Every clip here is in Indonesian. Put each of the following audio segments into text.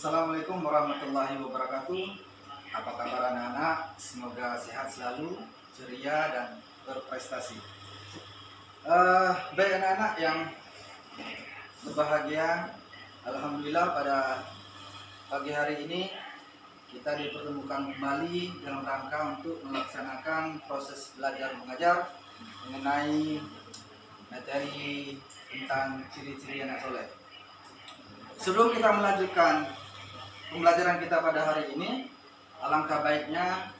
Assalamualaikum warahmatullahi wabarakatuh. Apa kabar anak-anak? Semoga sehat selalu, ceria dan berprestasi. Baik anak-anak yang berbahagia, alhamdulillah pada pagi hari ini kita dipertemukan kembali dalam rangka untuk melaksanakan proses belajar mengajar mengenai materi tentang ciri-ciri anak soleh. Sebelum kita melanjutkan pembelajaran kita pada hari ini, alangkah baiknya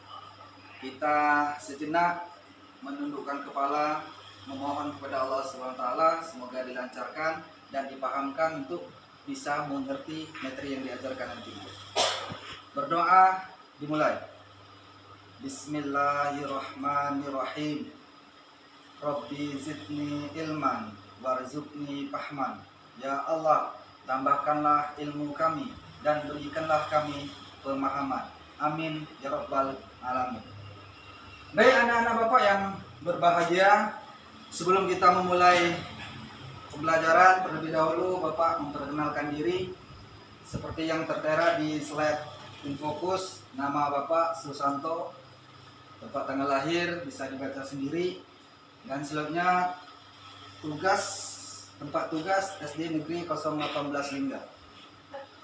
kita sejenak menundukkan kepala, memohon kepada Allah SWT semoga dilancarkan dan dipahamkan untuk bisa mengerti materi yang diajarkan nanti. Berdoa dimulai. Bismillahirrahmanirrahim. Rabbi zidni ilman warzuqni fahman. Ya Allah, tambahkanlah ilmu kami dan berikanlah kami pemahaman. Amin ya rabbal alamin. Baik anak-anak Bapak yang berbahagia, sebelum kita memulai pembelajaran terlebih dahulu Bapak memperkenalkan diri seperti yang tertera di slide infokus. Nama Bapak Susanto, tempat tanggal lahir bisa dibaca sendiri, dan selanjutnya tempat tugas SD Negeri 018 Lingga.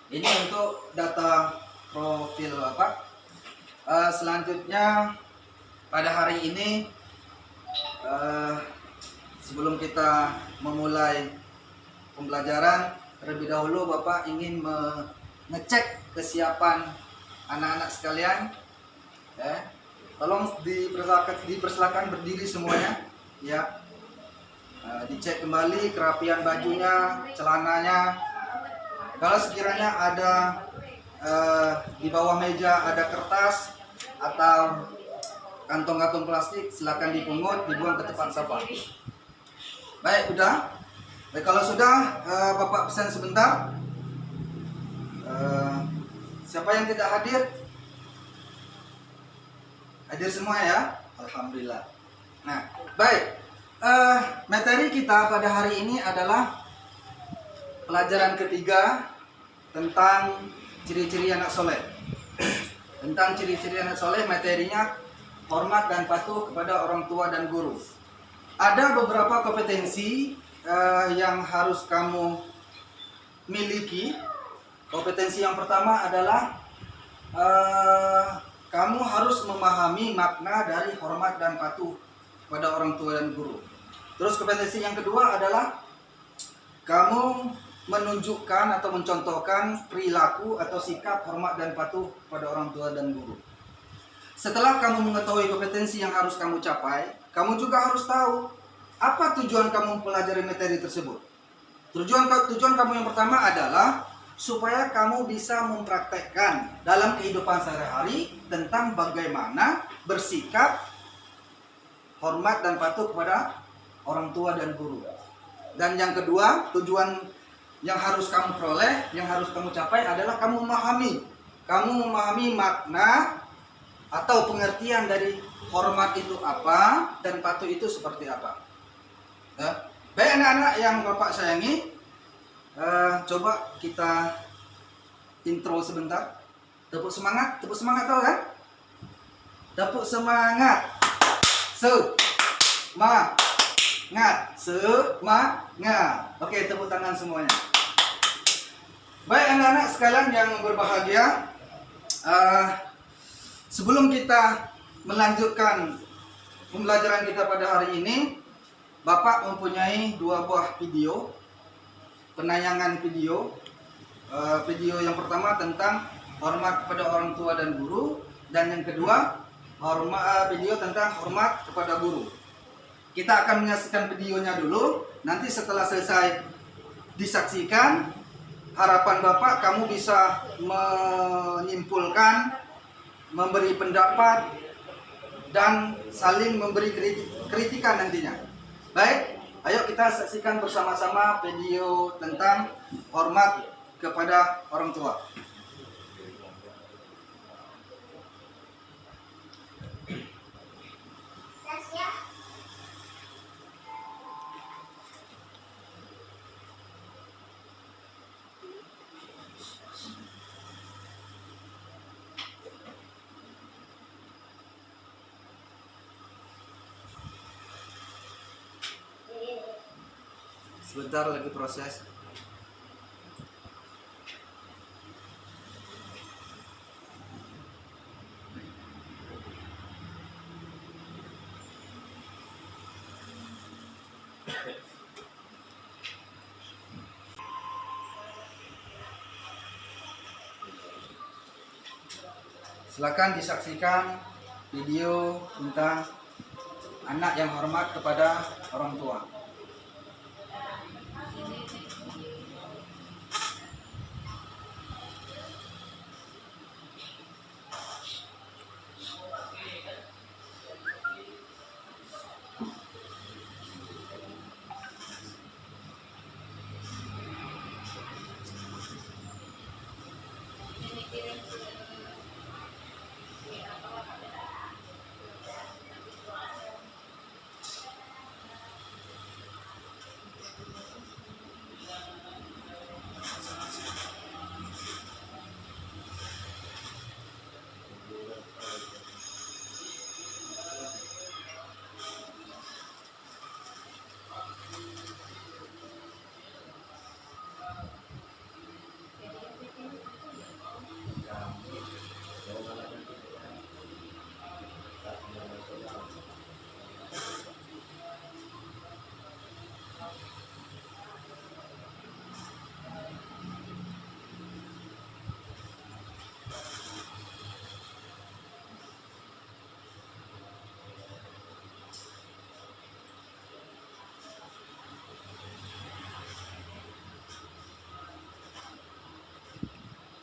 Ini untuk data profil Bapak. Selanjutnya pada hari ini sebelum kita memulai pembelajaran, terlebih dahulu Bapak ingin mengecek kesiapan anak-anak sekalian. Tolong dipersilakan berdiri semuanya. Ya. Dicek kembali kerapian bajunya, celananya. Kalau sekiranya ada di bawah meja ada kertas atau kantong-kantong plastik, silakan dipungut, dibuang ke tempat sampah. Baik, udah. Baik, kalau sudah, Bapak pesan sebentar. Siapa yang tidak hadir? Hadir semua ya? Alhamdulillah. Nah, baik. Materi kita pada hari ini adalah pelajaran ketiga tentang ciri-ciri anak soleh. Tentang ciri-ciri anak soleh, materinya hormat dan patuh kepada orang tua dan guru. Ada beberapa kompetensi yang harus kamu miliki. Kompetensi yang pertama adalah kamu harus memahami makna dari hormat dan patuh kepada orang tua dan guru. Terus kompetensi yang kedua adalah kamu menunjukkan atau mencontohkan perilaku atau sikap hormat dan patuh kepada orang tua dan guru. Setelah kamu mengetahui kompetensi yang harus kamu capai, kamu juga harus tahu apa tujuan kamu mempelajari materi tersebut. Tujuan kamu yang pertama adalah supaya kamu bisa mempraktekkan dalam kehidupan sehari-hari tentang bagaimana bersikap hormat dan patuh kepada orang tua dan guru. Dan yang kedua, tujuan yang harus kamu peroleh, yang harus kamu capai adalah kamu memahami makna atau pengertian dari hormat itu apa dan patuh itu seperti apa. Baik anak-anak yang Bapak sayangi, coba kita intro sebentar. Tepuk semangat tahu kan? Tepuk semangat. Semangat. Oke, tepuk tangan semuanya. Baik anak-anak sekalian yang berbahagia, sebelum kita melanjutkan pembelajaran kita pada hari ini, Bapak mempunyai dua buah video, penayangan video. Video yang pertama tentang hormat kepada orang tua dan guru, dan yang kedua video tentang hormat kepada guru. Kita akan menyaksikan videonya dulu. Nanti setelah selesai disaksikan, harapan Bapak kamu bisa menyimpulkan, memberi pendapat, dan saling memberi kritikan nantinya. Baik, ayo kita saksikan bersama-sama video tentang hormat kepada orang tua. Sebentar lagi proses. Silakan disaksikan video tentang anak yang hormat kepada orang tua.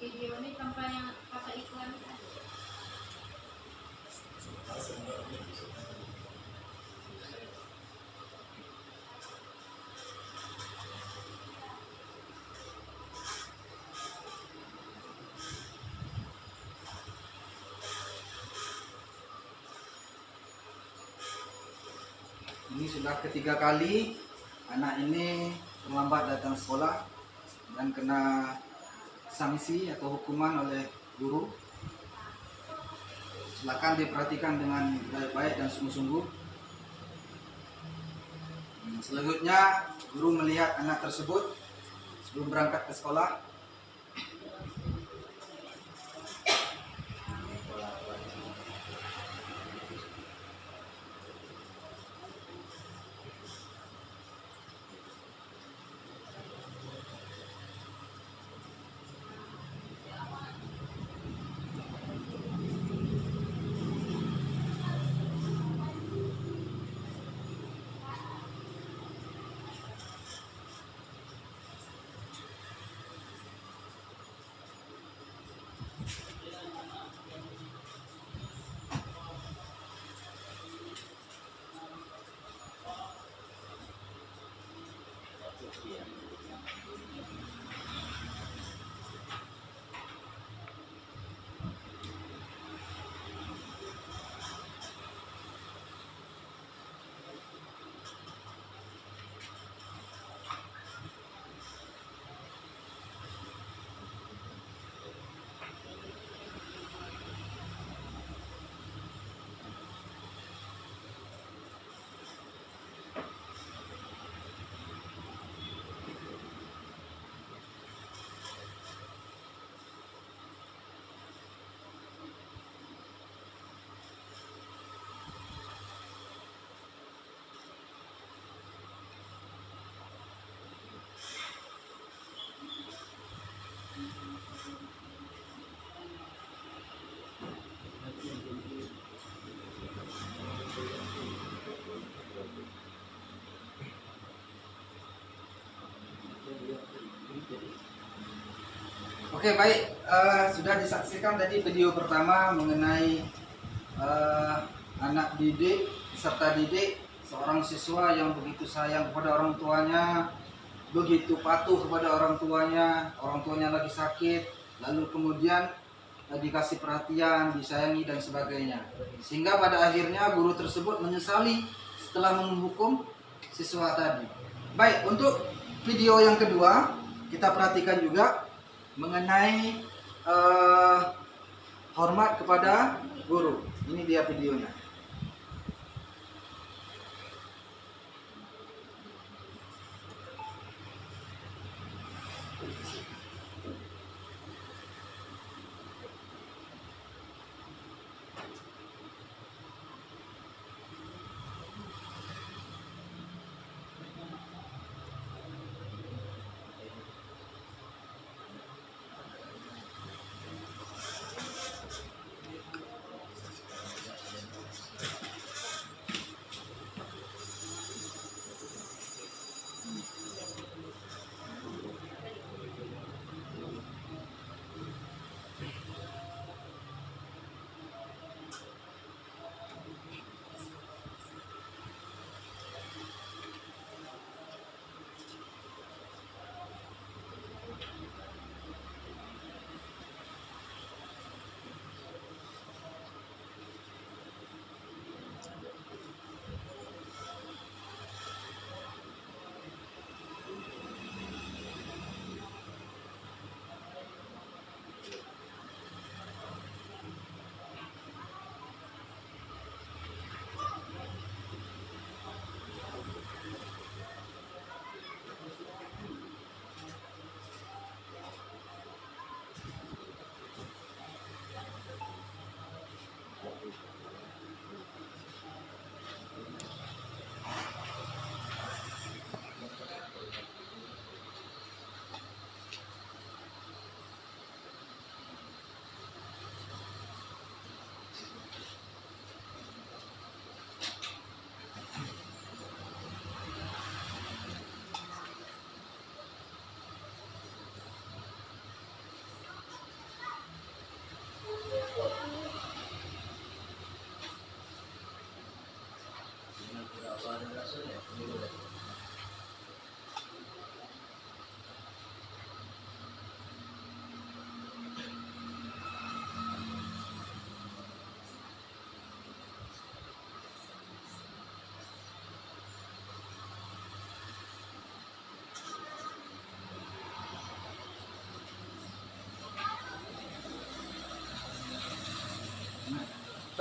Video ini tanpa yang pakai iklan. Ini sudah ketiga kali anak ini terlambat datang sekolah dan kena sanksi atau hukuman oleh guru. Silakan diperhatikan dengan baik-baik dan sungguh-sungguh. Selanjutnya, guru melihat anak tersebut sebelum berangkat ke sekolah. Oke, baik, sudah disaksikan tadi video pertama mengenai anak didik serta didik seorang siswa yang begitu sayang kepada orang tuanya, begitu patuh kepada orang tuanya lagi sakit, lalu kemudian dikasih perhatian, disayangi dan sebagainya. Sehingga pada akhirnya guru tersebut menyesali setelah menghukum siswa tadi. Baik, untuk video yang kedua kita perhatikan juga mengenai hormat kepada guru. Ini dia videonya.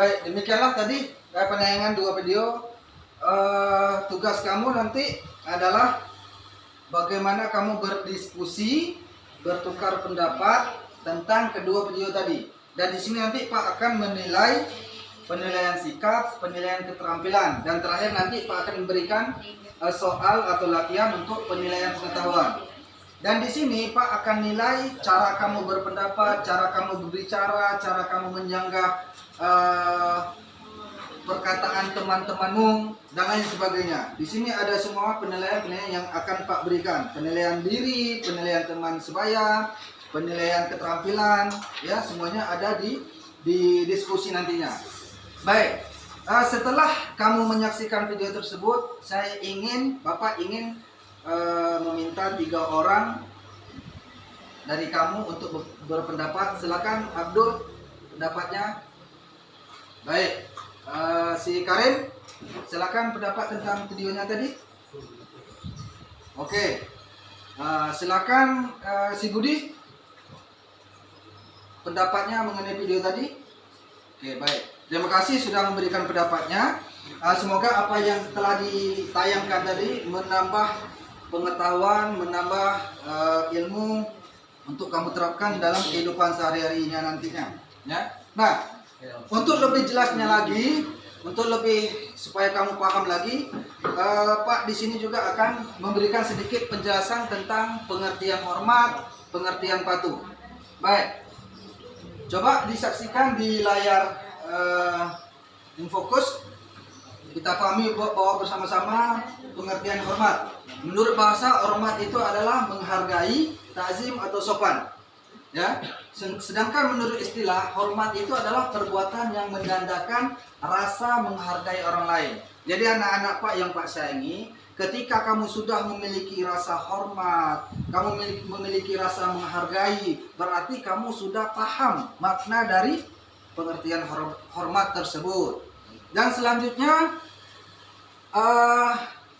Baik, demikianlah tadi penayangan 2 video. Tugas kamu nanti adalah bagaimana kamu berdiskusi, bertukar pendapat tentang kedua video tadi. Dan di sini nanti Pak akan menilai penilaian sikap, penilaian keterampilan, dan terakhir nanti Pak akan memberikan soal atau latihan untuk penilaian pengetahuan. Dan di sini Pak akan nilai cara kamu berpendapat, cara kamu berbicara, cara kamu menyanggah perkataan teman-temanmu dan lain sebagainya. Di sini ada semua penilaian-penilaian yang akan Pak berikan. Penilaian diri, penilaian teman sebaya, penilaian keterampilan, ya semuanya ada di diskusi nantinya. Baik, setelah kamu menyaksikan video tersebut, Bapak ingin meminta 3 orang dari kamu untuk berpendapat. Silakan Abdul, pendapatnya. Baik, si Karim, silakan pendapat tentang videonya tadi. Oke, silakan si Budi, pendapatnya mengenai video tadi. Oke, baik. Terima kasih sudah memberikan pendapatnya. Semoga apa yang telah ditayangkan tadi menambah pengetahuan, menambah ilmu untuk kamu terapkan dalam kehidupan sehari-harinya nantinya. Ya. Nah, untuk lebih jelasnya lagi, untuk lebih supaya kamu paham lagi, Pak di sini juga akan memberikan sedikit penjelasan tentang pengertian hormat, pengertian patuh. Baik, coba disaksikan di layar Infokus. Kita pahami bahwa bersama-sama pengertian hormat. Menurut bahasa, hormat itu adalah menghargai, takzim atau sopan. Ya. Sedangkan menurut istilah, hormat itu adalah perbuatan yang menandakan rasa menghargai orang lain. Jadi anak-anak Pak yang Pak sayangi, ketika kamu sudah memiliki rasa hormat, kamu memiliki rasa menghargai, berarti kamu sudah paham makna dari pengertian hormat tersebut. Dan selanjutnya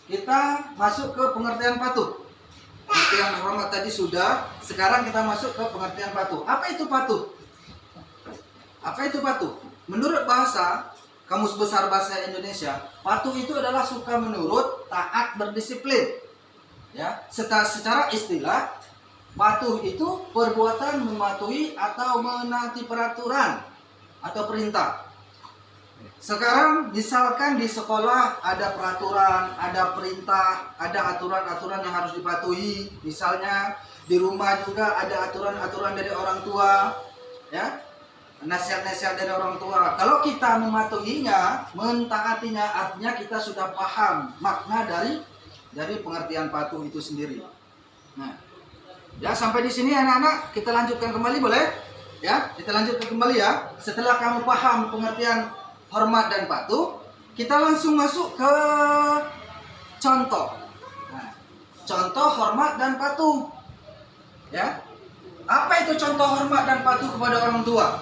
kita masuk ke pengertian patuh. Pengertian hormat tadi sudah, sekarang kita masuk ke pengertian patuh. Apa itu patuh? Apa itu patuh? Menurut bahasa, Kamus Besar Bahasa Indonesia, patuh itu adalah suka menurut, taat, berdisiplin. Ya, secara istilah, patuh itu perbuatan mematuhi atau menaati peraturan atau perintah. Sekarang misalkan di sekolah ada peraturan, ada perintah, ada aturan-aturan yang harus dipatuhi. Misalnya di rumah juga ada aturan-aturan dari orang tua, ya, nasihat-nasihat dari orang tua. Kalau kita mematuhinya, mentaatinya, artinya kita sudah paham makna dari pengertian patuh itu sendiri. Nah, ya sampai di sini anak-anak, kita lanjutkan kembali boleh? Ya, kita lanjutkan kembali ya. Setelah kamu paham pengertian hormat dan patuh, kita langsung masuk ke contoh. Nah, contoh hormat dan patuh. Ya. Apa itu contoh hormat dan patuh kepada orang tua?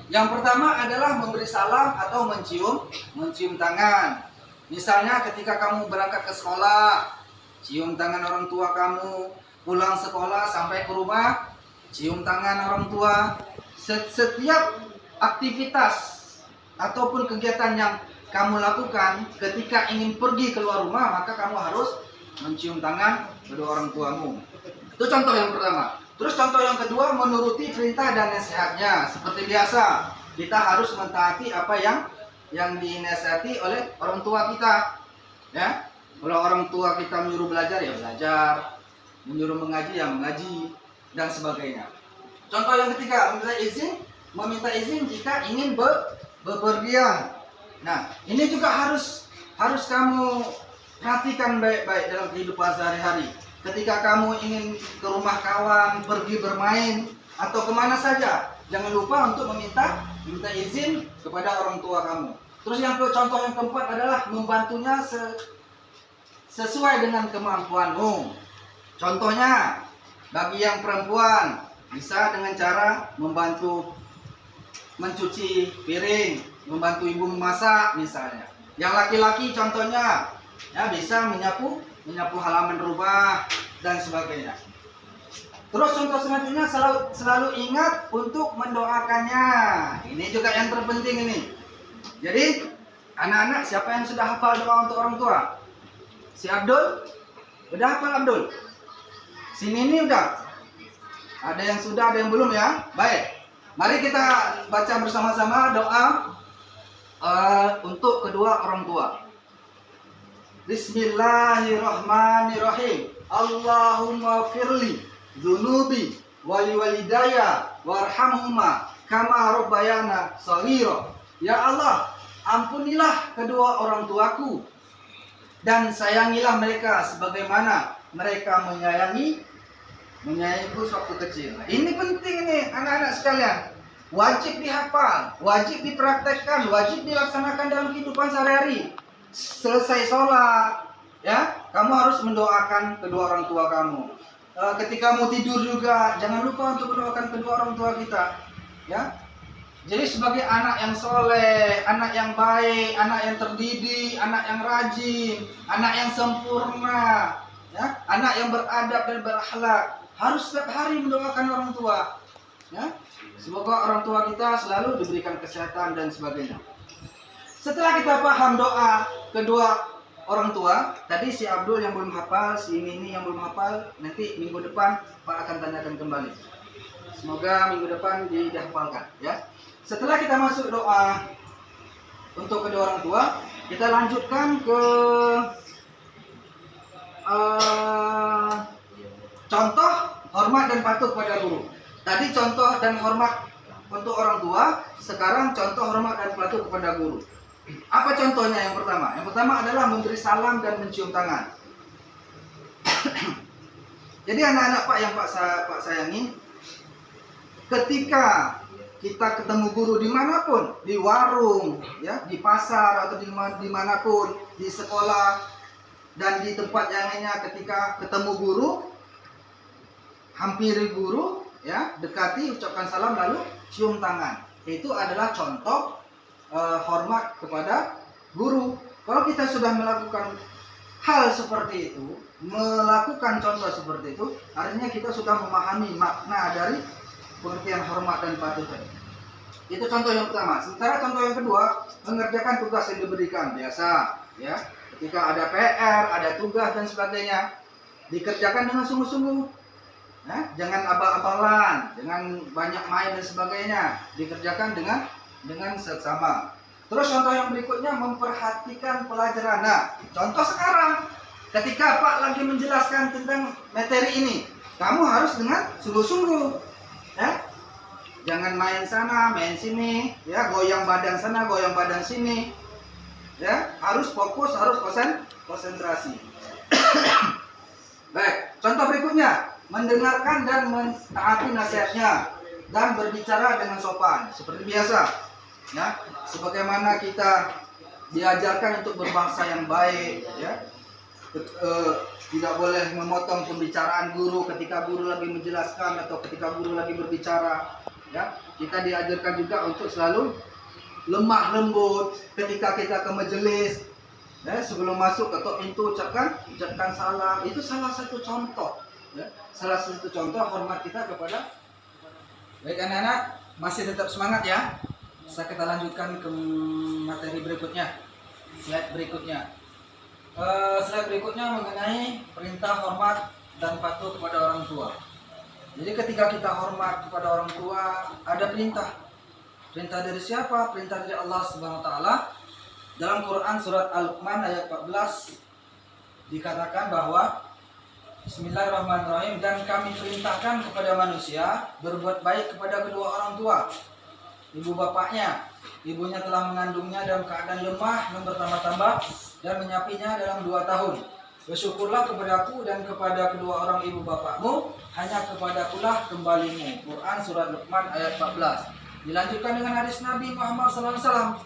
Yang pertama adalah memberi salam atau mencium tangan. Misalnya ketika kamu berangkat ke sekolah, cium tangan orang tua kamu, pulang sekolah sampai ke rumah, cium tangan orang tua. Setiap aktivitas ataupun kegiatan yang kamu lakukan ketika ingin pergi keluar rumah, maka kamu harus mencium tangan kedua orang tuamu. Itu contoh yang pertama. Terus contoh yang kedua, menuruti perintah dan nasihatnya. Seperti biasa, kita harus mentaati apa yang dinasihati oleh orang tua kita. Ya, kalau orang tua kita menyuruh belajar ya belajar, menyuruh mengaji ya mengaji, dan sebagainya. Contoh yang ketiga, meminta izin jika ingin bepergian. Nah, ini juga harus kamu perhatikan baik-baik dalam kehidupan sehari-hari. Ketika kamu ingin ke rumah kawan, pergi bermain, atau kemana saja, jangan lupa untuk minta izin kepada orang tua kamu. Terus contoh yang keempat adalah membantunya sesuai dengan kemampuanmu. Contohnya, bagi yang perempuan, bisa dengan cara membantu mencuci piring, membantu ibu memasak misalnya. Yang laki-laki contohnya ya bisa menyapu halaman rumah dan sebagainya. Terus contoh selanjutnya selalu ingat untuk mendoakannya. Ini juga yang terpenting ini. Jadi anak-anak, siapa yang sudah hafal doa untuk orang tua? Si Abdul? Udah hafal Abdul? Si Nini udah? Ada yang sudah, ada yang belum ya? Baik. Mari kita baca bersama-sama doa untuk kedua orang tua. Bismillahirrahmanirrahim. Allahumma firli dzunubi wali walidaya warhamhuma kama rabbayana shaghira. Ya Allah, ampunilah kedua orang tuaku dan sayangilah mereka sebagaimana mereka menyayangiku waktu kecil. Nah, ini penting nih anak-anak sekalian. Wajib dihafal, wajib dipraktekkan, wajib dilaksanakan dalam kehidupan sehari-hari. Selesai sholat, ya, kamu harus mendoakan kedua orang tua kamu. Ketika mau tidur juga, jangan lupa untuk mendoakan kedua orang tua kita, ya. Jadi sebagai anak yang soleh, anak yang baik, anak yang terdidik, anak yang rajin, anak yang sempurna, ya, anak yang beradab dan berakhlak, harus setiap hari mendoakan orang tua, ya. Semoga orang tua kita selalu diberikan kesehatan dan sebagainya. Setelah kita paham doa kedua orang tua, tadi si Abdul yang belum hafal, si Nini yang belum hafal, nanti minggu depan Pak akan tanyakan kembali. Semoga minggu depan dihafalkan, ya. Setelah kita masuk doa untuk kedua orang tua, kita lanjutkan ke contoh hormat dan patuh pada guru. Tadi contoh dan hormat untuk orang tua, sekarang contoh hormat dan patuh kepada guru. Apa contohnya yang pertama? Yang pertama adalah memberi salam dan mencium tangan. Jadi anak-anak Pak yang Pak sayangi, ketika kita ketemu guru dimanapun, di warung, ya, di pasar atau dimanapun, di sekolah dan di tempat yang lainnya, ketika ketemu guru, hampiri guru, ya, dekati, ucapkan salam lalu cium tangan. Itu adalah contoh hormat kepada guru. Kalau kita sudah melakukan hal seperti itu, melakukan contoh seperti itu, artinya kita sudah memahami makna dari pengertian hormat dan patuh tadi. Itu contoh yang pertama. Sementara contoh yang kedua, mengerjakan tugas yang diberikan. Biasa, ya, ketika ada PR, ada tugas dan sebagainya, dikerjakan dengan sungguh-sungguh. Nah, jangan abal-abalan, jangan banyak main dan sebagainya, dikerjakan dengan seksama. Terus contoh yang berikutnya, memperhatikan pelajaran. Nah, contoh sekarang, ketika Pak lagi menjelaskan tentang materi ini, kamu harus dengan sungguh-sungguh, ya. Jangan main sana, main sini, ya, goyang badan sana, goyang badan sini, ya. Harus fokus, harus konsentrasi. Baik, contoh berikutnya, mendengarkan dan mentaati nasihatnya dan berbicara dengan sopan seperti biasa, ya, sebagaimana kita diajarkan untuk berbahasa yang baik, ya. Tidak boleh memotong pembicaraan guru ketika guru lagi menjelaskan atau ketika guru lagi berbicara, ya. Kita diajarkan juga untuk selalu lemah lembut ketika kita ke majelis, ya, sebelum masuk ke pintu ucapkan salam. Itu salah satu contoh, ya, salah satu contoh hormat kita kepada. Baik anak-anak, masih tetap semangat ya. Bisa kita lanjutkan ke materi berikutnya, slide berikutnya. Slide berikutnya mengenai perintah hormat dan patuh kepada orang tua. Jadi ketika kita hormat kepada orang tua, ada perintah. Perintah dari siapa? Perintah dari Allah Subhanahu wa taala. Dalam Quran surat Al-Luqman ayat 14 dikatakan bahwa Bismillahirrahmanirrahim, dan kami perintahkan kepada manusia berbuat baik kepada kedua orang tua, ibu bapaknya. Ibunya telah mengandungnya dalam keadaan lemah dan bertambah-tambah dan menyapinya dalam 2 tahun. Bersyukurlah kepadaku dan kepada kedua orang ibu bapakmu, hanya kepadakulah kembalimu. Quran surat Luqman ayat 14. Dilanjutkan dengan hadis Nabi Muhammad SAW.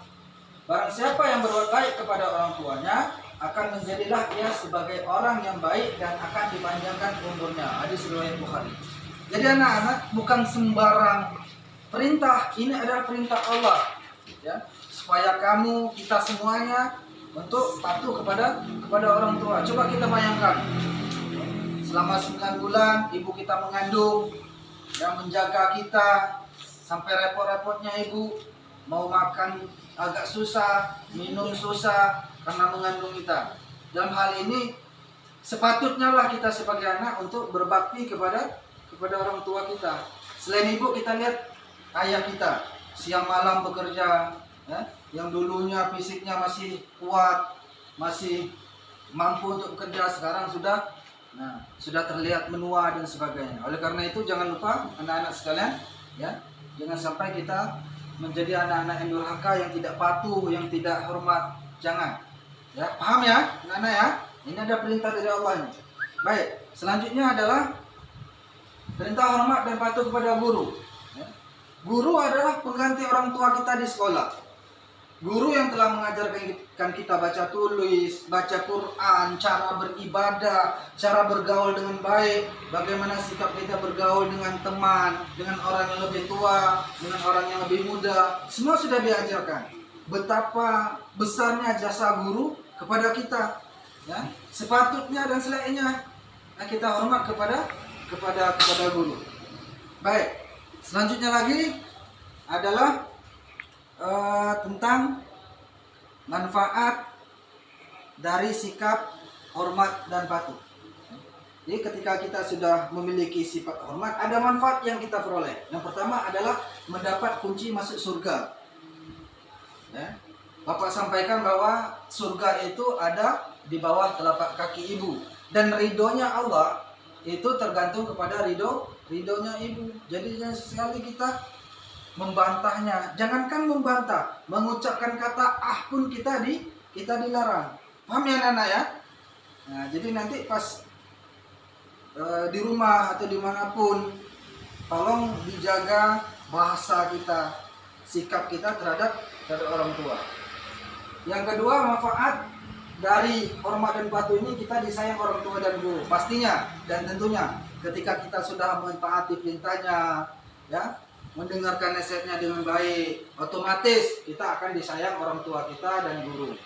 Barang siapa yang berbuat baik kepada orang tuanya, akan menjadilah ia sebagai orang yang baik dan akan dipanjangkan umurnya. Hadis riwayat Bukhari. Jadi anak-anak, bukan sembarang perintah, ini adalah perintah Allah, ya, supaya kita semuanya untuk patuh kepada orang tua. Coba kita bayangkan, selama 9 bulan ibu kita mengandung dan menjaga kita sampai repot-repotnya ibu mau makan agak susah, minum susah karena mengandung kita. Dalam hal ini sepatutnya lah kita sebagai anak untuk berbakti kepada orang tua kita. Selain ibu, kita lihat ayah kita siang malam bekerja, ya, yang dulunya fisiknya masih kuat, masih mampu untuk bekerja, sekarang sudah terlihat menua dan sebagainya. Oleh karena itu jangan lupa anak-anak sekalian, ya, jangan sampai kita menjadi anak-anak yang durhaka, yang tidak patuh, yang tidak hormat. Jangan. Ya, paham ya, anak-anak ya? Ini ada perintah dari Allah ini. Baik, selanjutnya adalah perintah hormat dan patuh kepada guru. Ya. Guru adalah pengganti orang tua kita di sekolah. Guru yang telah mengajarkan kita baca tulis, baca Quran, cara beribadah, cara bergaul dengan baik, bagaimana sikap kita bergaul dengan teman, dengan orang yang lebih tua, dengan orang yang lebih muda, semua sudah diajarkan. Betapa besarnya jasa guru kepada kita, ya. Sepatutnya dan selainnya kita hormat kepada guru. Baik, selanjutnya lagi adalah tentang manfaat dari sikap hormat dan patuh. Jadi ketika kita sudah memiliki sifat hormat, ada manfaat yang kita peroleh. Yang pertama adalah mendapat kunci masuk surga. Ya. Bapak sampaikan bahwa surga itu ada di bawah telapak kaki ibu, dan ridhonya Allah itu tergantung kepada ridhonya ibu. Jadi jangan sekali kita membantahnya. Jangankan membantah, mengucapkan kata ah pun kita dilarang. Paham ya anak-anak ya? Nah, jadi nanti pas di rumah atau dimanapun, tolong dijaga bahasa kita, sikap kita terhadap orang tua. Yang kedua, manfaat dari hormat dan patuh ini, kita disayang orang tua dan guru. Pastinya dan tentunya ketika kita sudah mentaati perintahnya, ya, mendengarkan nasihatnya dengan baik, otomatis kita akan disayang orang tua kita dan guru.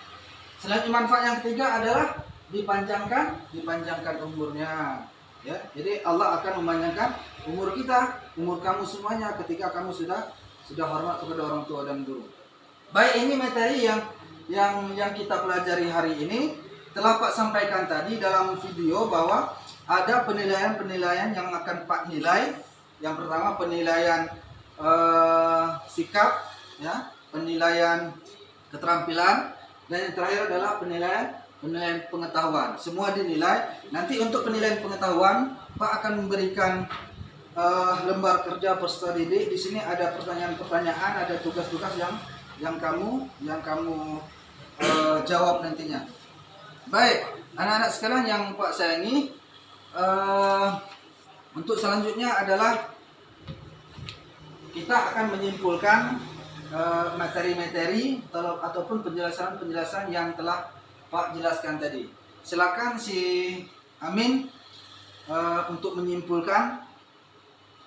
Selanjutnya manfaat yang ketiga adalah dipanjangkan umurnya. Ya, jadi Allah akan memanjangkan umur kita, umur kamu semuanya ketika kamu sudah hormat kepada orang tua dan guru. Baik, ini materi yang kita pelajari hari ini. Telah Pak sampaikan tadi dalam video bahwa ada penilaian-penilaian yang akan Pak nilai. Yang pertama penilaian sikap, ya, penilaian keterampilan, dan yang terakhir adalah penilaian pengetahuan. Semua dinilai. Nanti untuk penilaian pengetahuan, Pak akan memberikan lembar kerja peserta didik. Di sini ada pertanyaan-pertanyaan, ada tugas-tugas yang kamu jawab nantinya. Baik, anak-anak sekalian yang Pak sayangi, untuk selanjutnya adalah kita akan menyimpulkan materi-materi ataupun penjelasan-penjelasan yang telah Pak jelaskan tadi. Silakan si Amin untuk menyimpulkan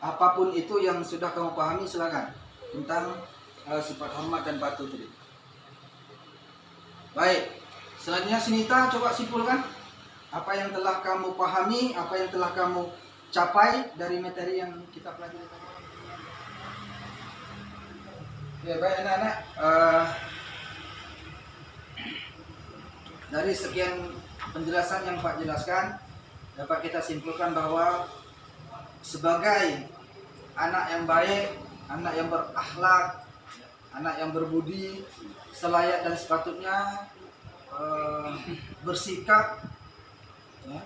apapun itu yang sudah kamu pahami, silakan, tentang sifat hormat dan patuh tadi. Baik, selanjutnya Sinita coba simpulkan apa yang telah kamu pahami, apa yang telah kamu capai dari materi yang kita pelajari tadi. Ya, baik anak-anak, dari sekian penjelasan yang Pak jelaskan, dapat kita simpulkan bahwa sebagai anak yang baik, anak yang berakhlak, anak yang berbudi, selayak dan sepatutnya bersikap, ya,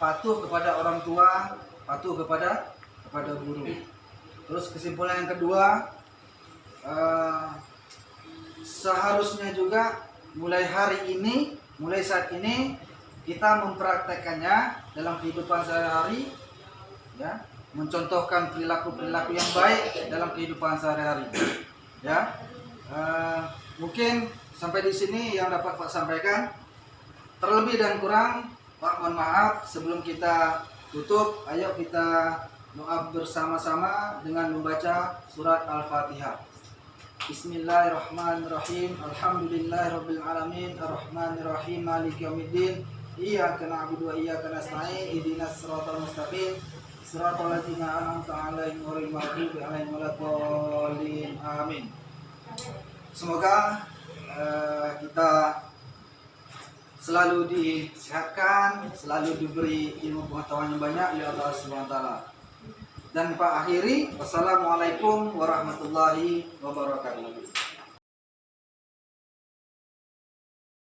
patuh kepada orang tua, patuh kepada guru. Terus kesimpulan yang kedua, seharusnya juga mulai saat ini kita mempraktekkannya dalam kehidupan sehari-hari, ya, mencontohkan perilaku-perilaku yang baik dalam kehidupan sehari-hari, ya. Mungkin sampai di sini yang dapat Pak sampaikan. Terlebih dan kurang, Pak mohon maaf. Sebelum kita tutup, ayo kita doa bersama-sama dengan membaca surat Al-Fatihah. Bismillahirrahmanirrahim. Alhamdulillahirabbil alamin, arrahmanirrahim, maliki yaumiddin. iyyaka na'budu wa iyyaka nasta'in ihdinas siratal mustaqim siratal ladzina an'amta 'alaihim ghairil maghdubi 'alaihim waladdallin. Amin. Semoga kita selalu disehatkan, selalu diberi ilmu pengetahuan yang banyak oleh Allah Subhanahu wa taala. Dan Pak akhiri, wassalamualaikum warahmatullahi wabarakatuh.